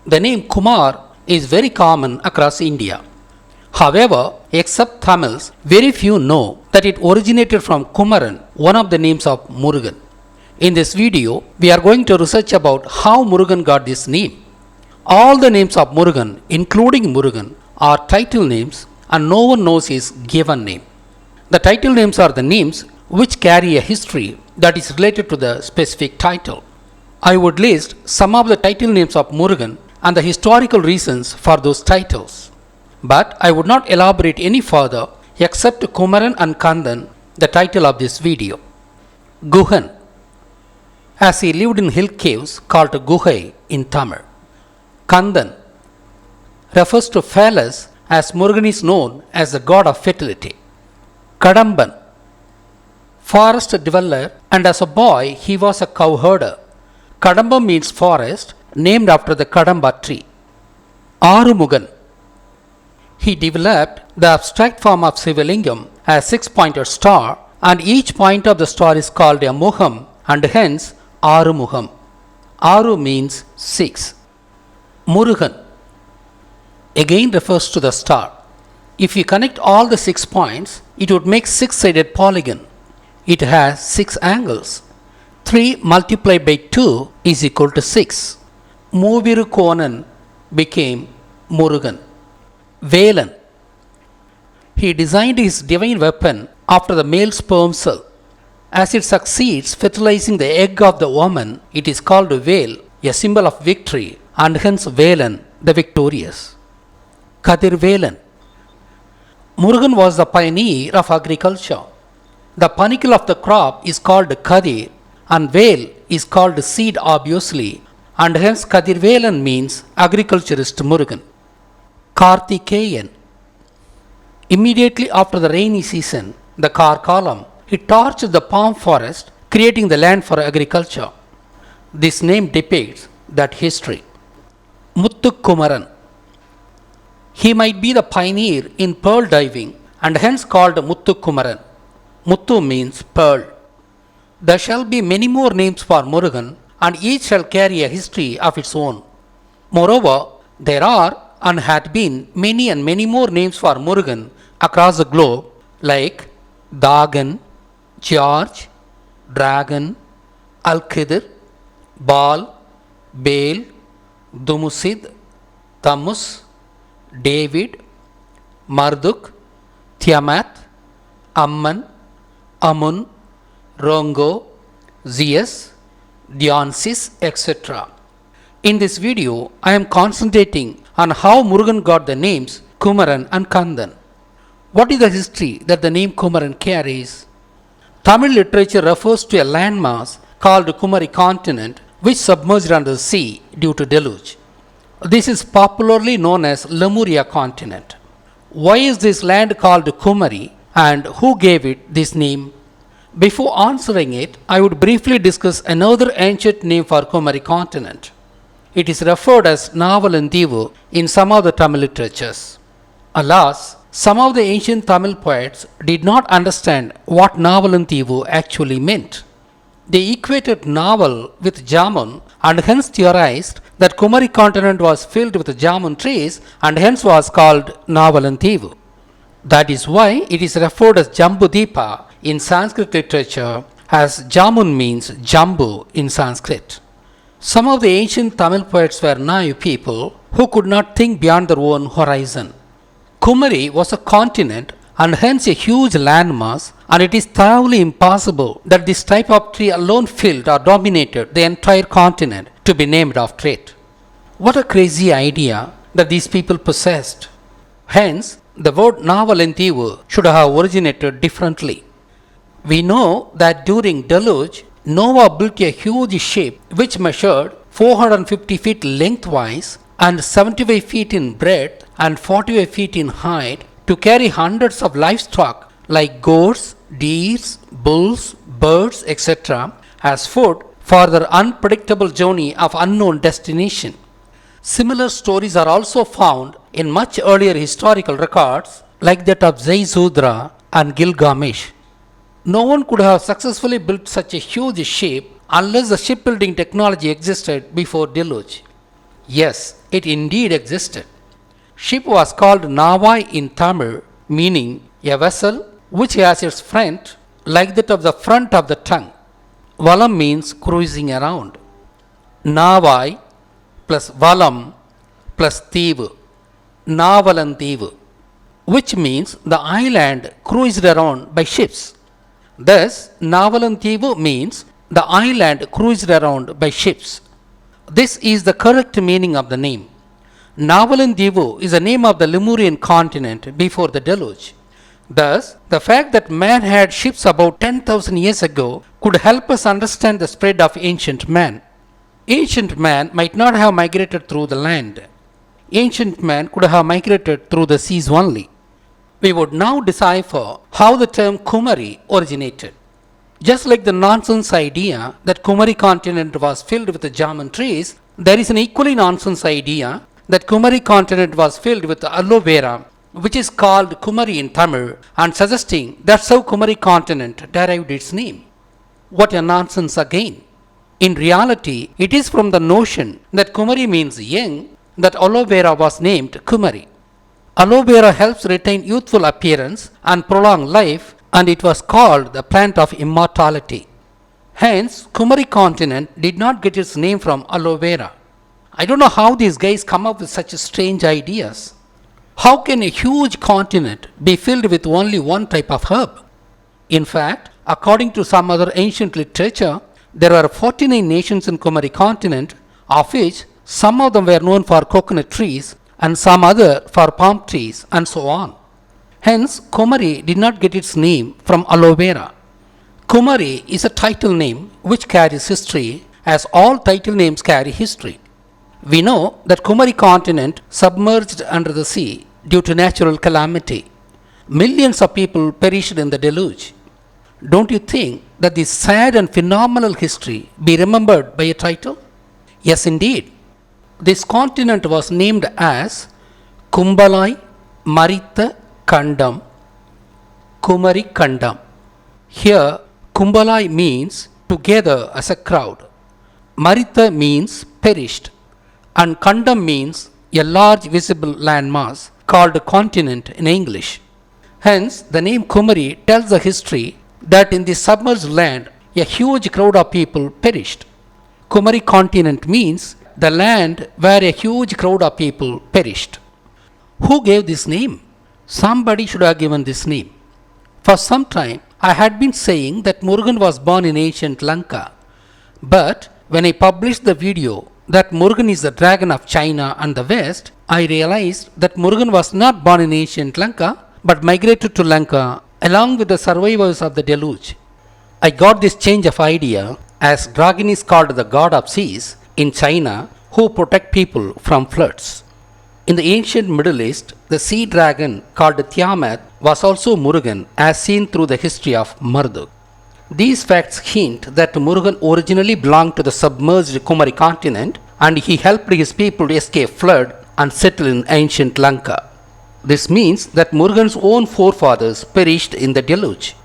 The name Kumar is very common across India. However, except Tamils, very few know that it originated from Kumaran, one of the names of Murugan. In this video, we are going to research about how Murugan got this name. All the names of Murugan, including Murugan, are title names and no one knows his given name. The title names are the names which carry a history that is related to the specific title. I would list some of the title names of Murugan and the historical reasons for those titles. But I would not elaborate any further except Kumaran and Kandhan, the title of this video. Guhan, as he lived in hill caves called Guhai in Tamil. Kandhan refers to phallus as Murugan is known as the God of Fertility. Kadamban, forest dweller, and as a boy he was a cow herder. Kadamba means forest, named after the Kadamba tree. Arumugan, he developed the abstract form of Sivalingam as six-pointed star, and each point of the star is called a Muham and hence Arumuham. Aru means six. Murugan again refers to the star. If you connect all the 6 points, it would make six-sided polygon. It has 6 angles. 3 multiplied by 2 is equal to 6. Moviru Konan became Murugan. Velan, he designed his divine weapon after the male sperm cell. As it succeeds fertilizing the egg of the woman, it is called Vel, a symbol of victory, and hence Velan, the victorious. Kadir Velan, Murugan was the pioneer of agriculture. The pinnacle of the crop is called Kadir, and Vel is called seed obviously, and hence Kadir Velan means agriculturist Murugan. Kartikeyan, immediately after the rainy season, the Karkalam, he torched the palm forest, creating the land for agriculture. This name depicts that history. Muthukumaran, he might be the pioneer in pearl diving and hence called Muthukumaran. Muthu means pearl. There shall be many more names for Murugan and each shall carry a history of its own. Moreover, there are and had been many and many more names for Murugan across the globe like Dagan, George, Dragon, Al-Khidir, Baal, Baal, Dumusid, Tamus, David, Marduk, Tiamat, Amman, Amun, Rongo, Zeus, Dionysus, etc. In this video, I am concentrating on how Murugan got the names Kumaran and Kandhan. What is the history that the name Kumaran carries? Tamil literature refers to a landmass called Kumari continent which submerged under the sea due to deluge. This is popularly known as Lemuria continent. Why is this land called Kumari and who gave it this name? Before answering it, I would briefly discuss another ancient name for Kumari continent. It is referred as Navalandivu in some of the Tamil literatures. Alas, some of the ancient Tamil poets did not understand what Navalandivu actually meant. They equated Naval with Jamun and hence theorized that Kumari continent was filled with jamun trees and hence was called Navalandivu. That is why it is referred as Jambudipa in Sanskrit literature, as Jamun means Jambu in Sanskrit. Some of the ancient Tamil poets were naive people who could not think beyond their own horizon. Kumari was a continent and hence a huge landmass, and it is thoroughly impossible that this type of tree alone filled or dominated the entire continent to be named after it. What a crazy idea that these people possessed. Hence, the word Navalandivu should have originated differently. We know that during deluge, Noah built a huge ship which measured 450 feet lengthwise and 75 feet in breadth and 45 feet in height to carry hundreds of livestock like goats, deer, bulls, birds, etc. as food for their unpredictable journey of unknown destination. Similar stories are also found in much earlier historical records like that of Zeisudra and Gilgamesh. No one could have successfully built such a huge ship unless the shipbuilding technology existed before deluge. Yes, it indeed existed. Ship was called Navai in Tamil, meaning a vessel which has its front like that of the front of the tongue. Valam means cruising around. Navai plus Valam plus Thivu, Navalantivu, which means the island cruised around by ships. Thus, Navalantivu means the island cruised around by ships. This is the correct meaning of the name. Navalantivu is the name of the Lemurian continent before the deluge. Thus, the fact that man had ships about 10,000 years ago could help us understand the spread of ancient man. Ancient man might not have migrated through the land. Ancient man could have migrated through the seas only. We would now decipher how the term Kumari originated. Just like the nonsense idea that Kumari continent was filled with German trees, there is an equally nonsense idea that Kumari continent was filled with aloe vera, which is called Kumari in Tamil, and suggesting that's how Kumari continent derived its name. What a nonsense again! In reality, it is from the notion that Kumari means young that aloe vera was named Kumari. Aloe vera helps retain youthful appearance and prolong life, and it was called the plant of immortality. Hence, Kumari continent did not get its name from aloe vera. I don't know how these guys come up with such strange ideas. How can a huge continent be filled with only one type of herb? In fact, according to some other ancient literature, there were 49 nations in Kumari continent, of which some of them were known for coconut trees and some other for palm trees and so on. Hence, Kumari did not get its name from aloe vera. Kumari is a title name which carries history, as all title names carry history. We know that Kumari continent submerged under the sea due to natural calamity. Millions of people perished in the deluge. Don't you think that this sad and phenomenal history be remembered by a title? Yes, indeed. This continent was named as Kumbalai Maritha Kandam, Kumari Kandam. Here, Kumbalai means together as a crowd. Maritha means perished, and Kandam means a large visible landmass called continent in English. Hence, the name Kumari tells the history that in this submerged land, a huge crowd of people perished. Kumari continent means the land where a huge crowd of people perished. Who gave this name? Somebody should have given this name. For some time, I had been saying that Murugan was born in ancient Lanka. But when I published the video that Murugan is the dragon of China and the West, I realized that Murugan was not born in ancient Lanka but migrated to Lanka along with the survivors of the deluge. I got this change of idea as dragon is called the god of seas in China who protect people from floods. In the ancient Middle East, the sea dragon called Tiamat was also Murugan as seen through the history of Marduk. These facts hint that Murugan originally belonged to the submerged Kumari continent and he helped his people to escape flood and settle in ancient Lanka. This means that Murugan's own forefathers perished in the deluge.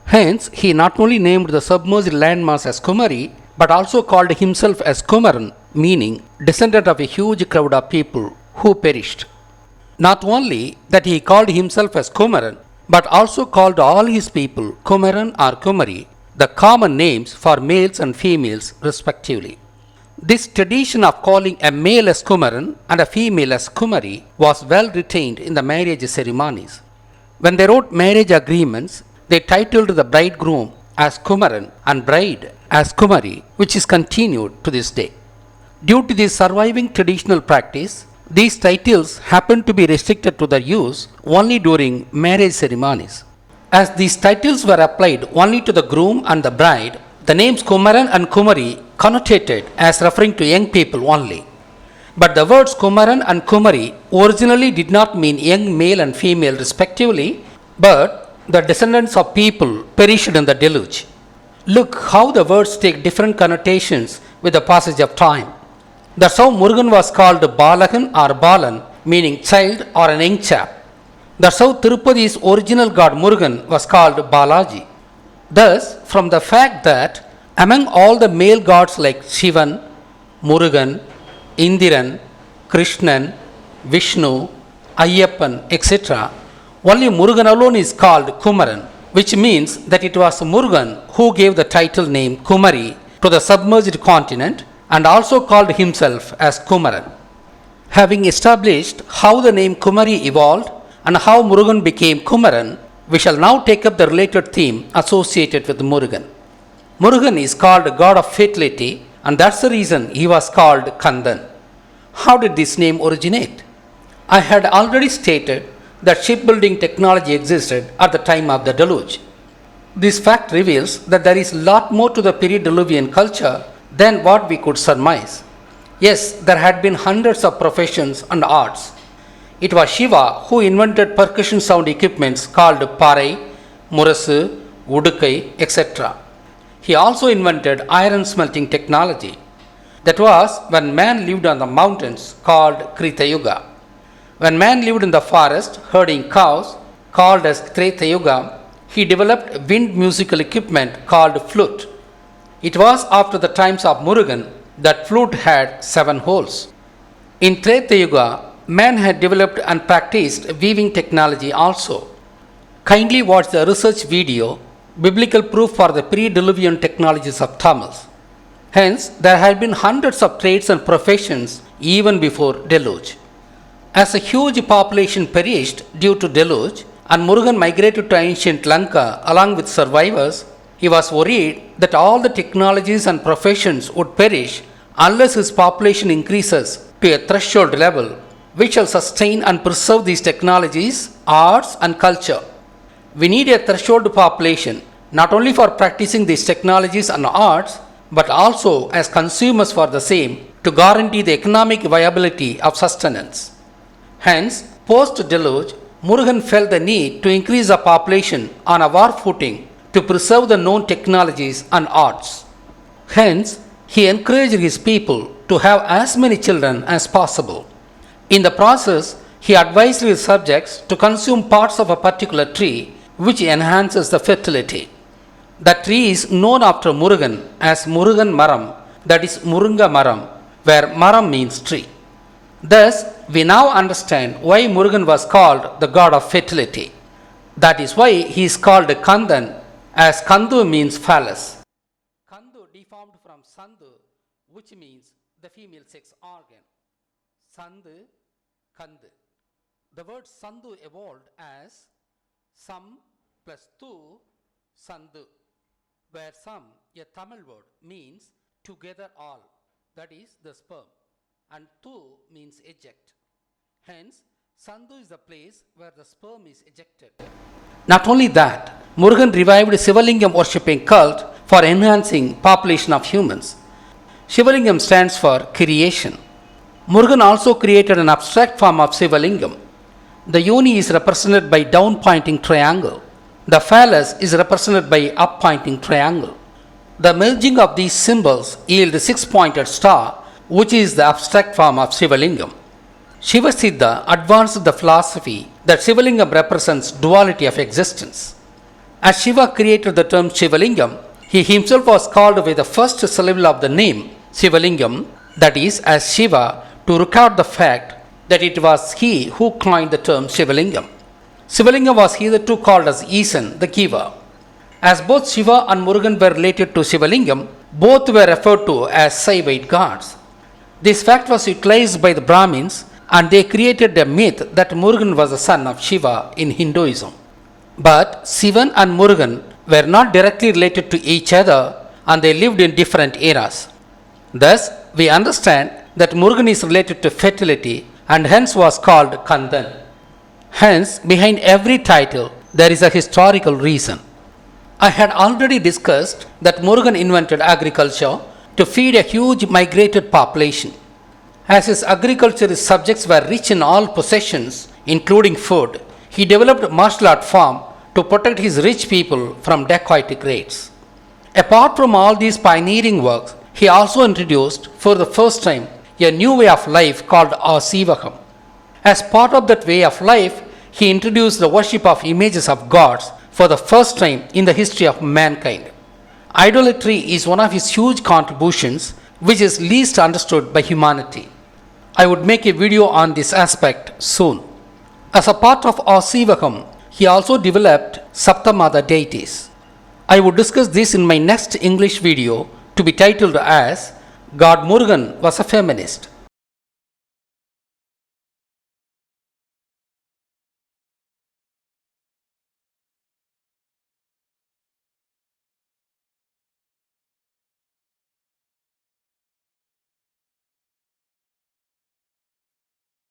Hence, he not only named the submerged landmass as Kumari, but also called himself as Kumaran, meaning descendant of a huge crowd of people who perished. Not only that he called himself as Kumaran, but also called all his people Kumaran or Kumari, the common names for males and females respectively. This tradition of calling a male as Kumaran and a female as Kumari was well retained in the marriage ceremonies. When they wrote marriage agreements, they titled the bridegroom as Kumaran and bride as Kumari, which is continued to this day. Due to this surviving traditional practice, these titles happen to be restricted to their use only during marriage ceremonies. As these titles were applied only to the groom and the bride, the names Kumaran and Kumari connotated as referring to young people only. But the words Kumaran and Kumari originally did not mean young male and female respectively, but the descendants of people perished in the deluge. Look how the words take different connotations with the passage of time. That's how Murugan was called Balagan or Balan, meaning child or an young chap. That's how Tirupati's original god Murugan was called Balaji. Thus, from the fact that among all the male gods like Shivan, Murugan, Indiran, Krishnan, Vishnu, Ayyappan, etc., only Murugan alone is called Kumaran, which means that it was Murugan who gave the title name Kumari to the submerged continent and also called himself as Kumaran. Having established how the name Kumari evolved and how Murugan became Kumaran, we shall now take up the related theme associated with Murugan. Murugan is called God of Fertility, and that's the reason he was called Kandhan. How did this name originate? I had already stated that shipbuilding technology existed at the time of the deluge. This fact reveals that there is a lot more to the pre-Diluvian culture than what we could surmise. Yes, there had been hundreds of professions and arts. It was Shiva who invented percussion sound equipments called Parai, Murasu, Udukai, etc. He also invented iron smelting technology. That was when man lived on the mountains called Krita Yuga. When man lived in the forest herding cows called as Treta Yuga, he developed wind musical equipment called flute. It was after the times of Murugan that flute had 7 holes. In Treta Yuga, man had developed and practiced weaving technology also. Kindly watch the research video, Biblical Proof for the Pre-Diluvian Technologies of Tamils. Hence, there had been hundreds of trades and professions even before deluge. As a huge population perished due to deluge and Murugan migrated to ancient Lanka along with survivors, he was worried that all the technologies and professions would perish unless his population increases to a threshold level which shall sustain and preserve these technologies, arts and culture. We need a threshold population not only for practicing these technologies and arts but also as consumers for the same to guarantee the economic viability of sustenance. Hence, post-deluge, Murugan felt the need to increase the population on a war footing to preserve the known technologies and arts. Hence, he encouraged his people to have as many children as possible. In the process, he advised his subjects to consume parts of a particular tree which enhances the fertility. The tree is known after Murugan as Murugan Maram, that is Murunga Maram, where Maram means tree. Thus, we now understand why Murugan was called the god of fertility. That is why he is called Kandhan, as Kandhu means phallus. Kandhu deformed from Sandhu, which means the female sex organ. Sandhu, Kandhu. The word Sandhu evolved as Sam plus Tu, Sandhu, where Sam, a Tamil word, means together all, that is the sperm, and Tu means eject. Hence, Sandhu is the place where the sperm is ejected. Not only that, Murugan revived Sivalingam worshipping cult for enhancing population of humans. Sivalingam stands for creation. Murugan also created an abstract form of Sivalingam. The yoni is represented by down-pointing triangle. The phallus is represented by up-pointing triangle. The merging of these symbols yield a 6-pointed star, which is the abstract form of Sivalingam. Shiva Siddha advanced the philosophy that Sivalingam represents duality of existence. As Shiva created the term Shivalingam, he himself was called by the first syllable of the name Sivalingam, that is, as Shiva, to record the fact that it was he who coined the term Shivalingam. Shivalingam was hitherto called as Isan, the giver. As both Shiva and Murugan were related to Shivalingam, both were referred to as Saivite gods. This fact was utilized by the Brahmins and they created a myth that Murugan was the son of Shiva in Hinduism. But Sivan and Murugan were not directly related to each other and they lived in different eras. Thus, we understand that Murugan is related to fertility and hence was called Kandhan. Hence, behind every title, there is a historical reason. I had already discussed that Murugan invented agriculture to feed a huge migrated population. As his agricultural subjects were rich in all possessions, including food, he developed martial art form to protect his rich people from dacoitic raids. Apart from all these pioneering works, he also introduced for the first time a new way of life called Asivakam. As part of that way of life, he introduced the worship of images of gods for the first time in the history of mankind. Idolatry is one of his huge contributions which is least understood by humanity. I would make a video on this aspect soon. As a part of our Sivakam, he also developed Saptamada deities. I would discuss this in my next English video to be titled as God Murugan was a feminist.